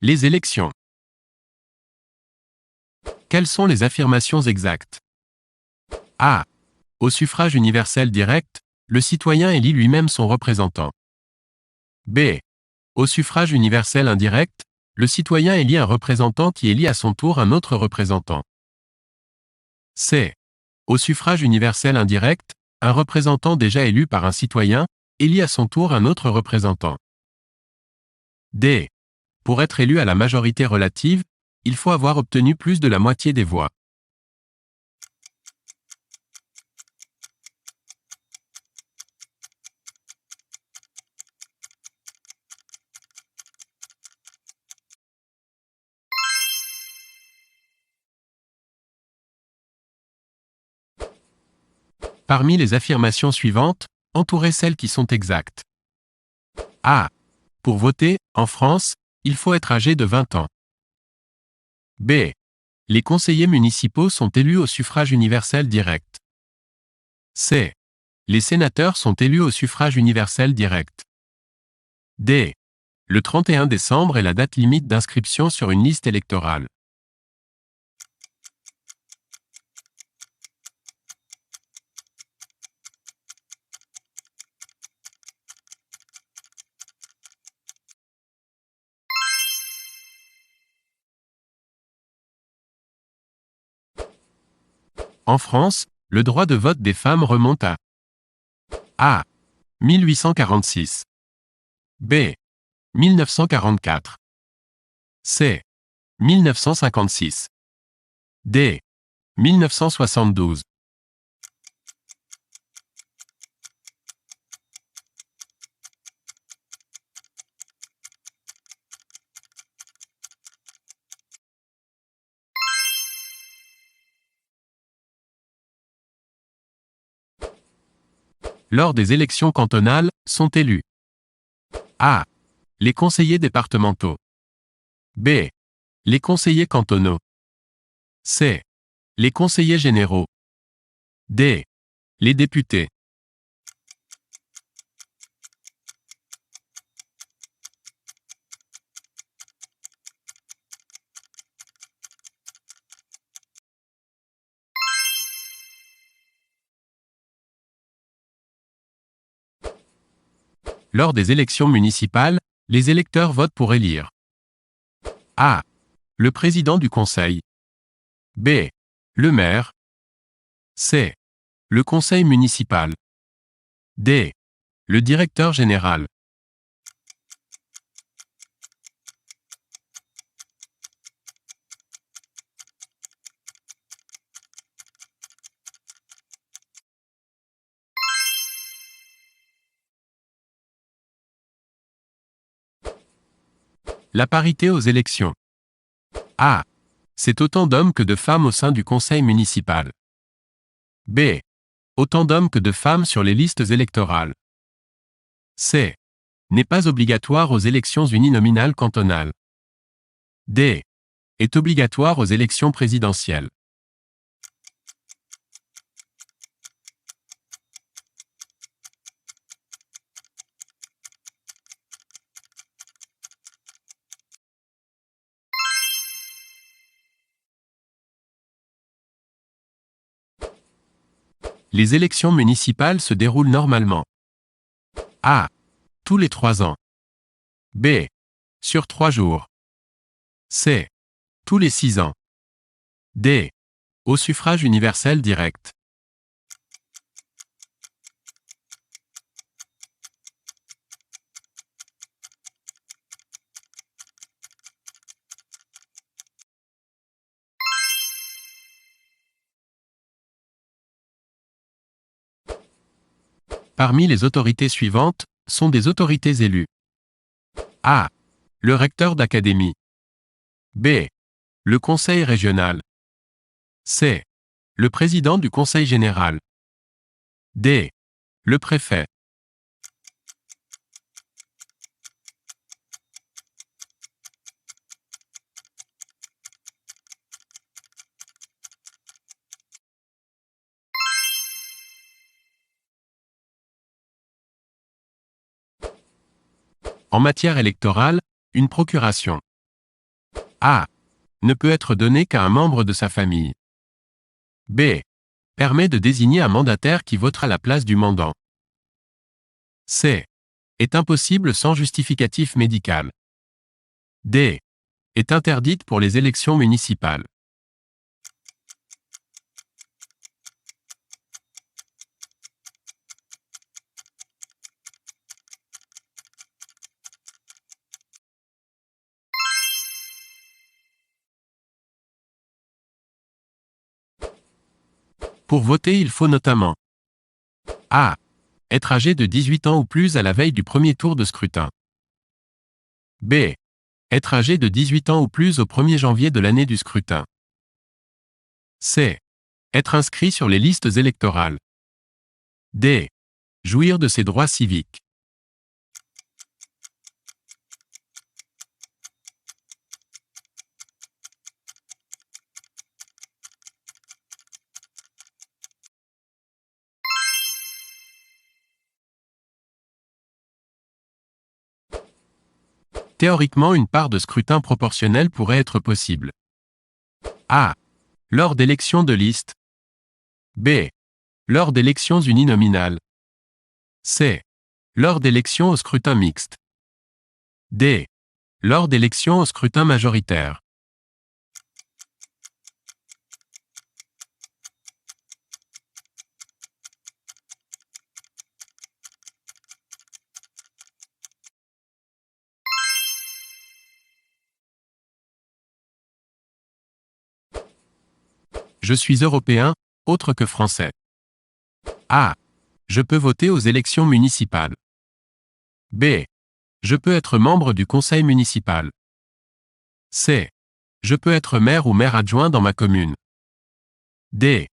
Les élections. Quelles sont les affirmations exactes? A. Au suffrage universel direct, le citoyen élit lui-même son représentant. B. Au suffrage universel indirect, le citoyen élit un représentant qui élit à son tour un autre représentant. C. Au suffrage universel indirect, un représentant déjà élu par un citoyen élit à son tour un autre représentant. D. Pour être élu à la majorité relative, il faut avoir obtenu plus de la moitié des voix. Parmi les affirmations suivantes, entourez celles qui sont exactes. A. Pour voter, en France, il faut être âgé de 20 ans. B. Les conseillers municipaux sont élus au suffrage universel direct. C. Les sénateurs sont élus au suffrage universel direct. D. Le 31 décembre est la date limite d'inscription sur une liste électorale. En France, le droit de vote des femmes remonte à A. 1846. B. 1944. C. 1956. D. 1972. Lors des élections cantonales, sont élus A. Les conseillers départementaux. B. Les conseillers cantonaux. C. Les conseillers généraux. D. Les députés. Lors des élections municipales, les électeurs votent pour élire A. Le président du conseil. B. Le maire. C. Le conseil municipal. D. Le directeur général. La parité aux élections. A. C'est autant d'hommes que de femmes au sein du conseil municipal. B. Autant d'hommes que de femmes sur les listes électorales. C. N'est pas obligatoire aux élections uninominales cantonales. D. Est obligatoire aux élections présidentielles. Les élections municipales se déroulent normalement. A. Tous les 3 ans. B. Sur 3 jours. C. Tous les 6 ans. D. Au suffrage universel direct. Parmi les autorités suivantes, sont des autorités élues. A. Le recteur d'académie. B. Le conseil régional. C. Le président du conseil général. D. Le préfet. En matière électorale, une procuration. A. Ne peut être donné qu'à un membre de sa famille. B. Permet de désigner un mandataire qui votera à la place du mandant. C. Est impossible sans justificatif médical. D. Est interdite pour les élections municipales. Pour voter, il faut notamment A. Être âgé de 18 ans ou plus à la veille du premier tour de scrutin. B. Être âgé de 18 ans ou plus au 1er janvier de l'année du scrutin. C. Être inscrit sur les listes électorales. D. Jouir de ses droits civiques. Théoriquement, une part de scrutin proportionnel pourrait être possible. A. Lors d'élections de liste. B. Lors d'élections uninominales. C. Lors d'élections au scrutin mixte. D. Lors d'élections au scrutin majoritaire. Je suis européen, autre que français. A. Je peux voter aux élections municipales. B. Je peux être membre du conseil municipal. C. Je peux être maire ou maire adjoint dans ma commune. D.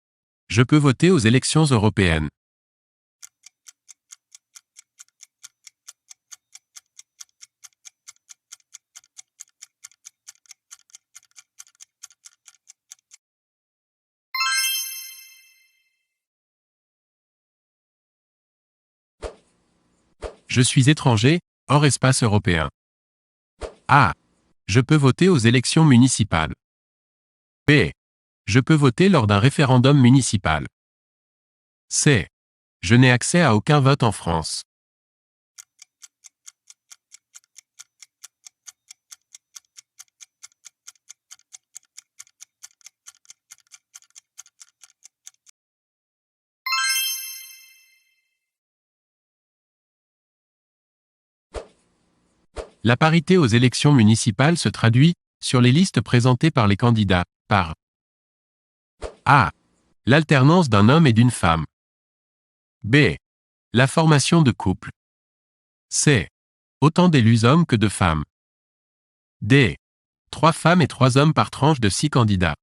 Je peux voter aux élections européennes. Je suis étranger, hors espace européen. A. Je peux voter aux élections municipales. B. Je peux voter lors d'un référendum municipal. C. Je n'ai accès à aucun vote en France. La parité aux élections municipales se traduit, sur les listes présentées par les candidats, par A. L'alternance d'un homme et d'une femme. B. La formation de couples. C. Autant d'élus hommes que de femmes. D. 3 femmes et 3 hommes par tranche de 6 candidats.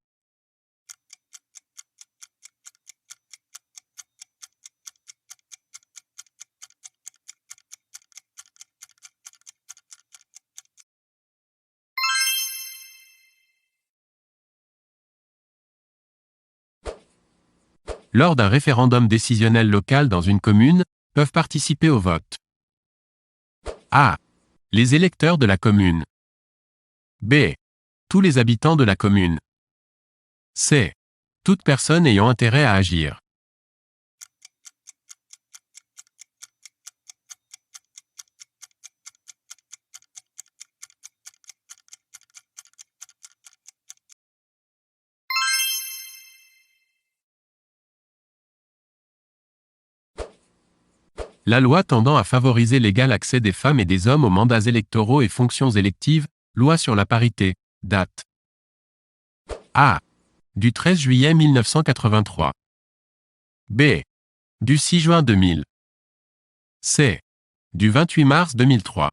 Lors d'un référendum décisionnel local dans une commune, peuvent participer au vote. A. Les électeurs de la commune. B. Tous les habitants de la commune. C. Toute personne ayant intérêt à agir. La loi tendant à favoriser l'égal accès des femmes et des hommes aux mandats électoraux et fonctions électives, loi sur la parité, date. A. Du 13 juillet 1983. B. Du 6 juin 2000. C. Du 28 mars 2003.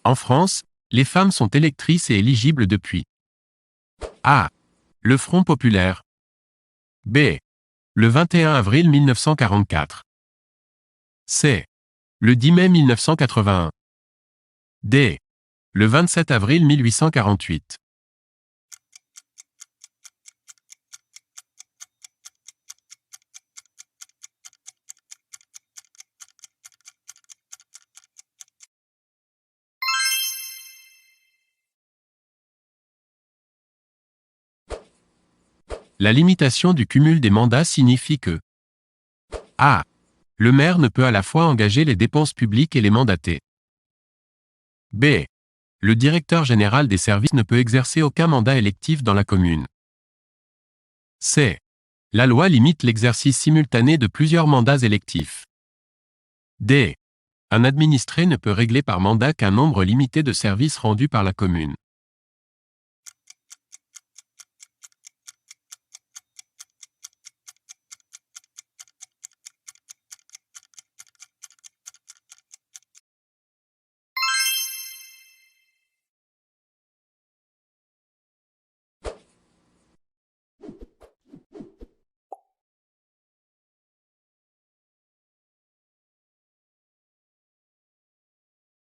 En France, les femmes sont électrices et éligibles depuis A. Le Front populaire. B. Le 21 avril 1944. C. Le 10 mai 1981. D. Le 27 avril 1848. La limitation du cumul des mandats signifie que a. Le maire ne peut à la fois engager les dépenses publiques et les mandater. b. Le directeur général des services ne peut exercer aucun mandat électif dans la commune. c. La loi limite l'exercice simultané de plusieurs mandats électifs. d. Un administré ne peut régler par mandat qu'un nombre limité de services rendus par la commune.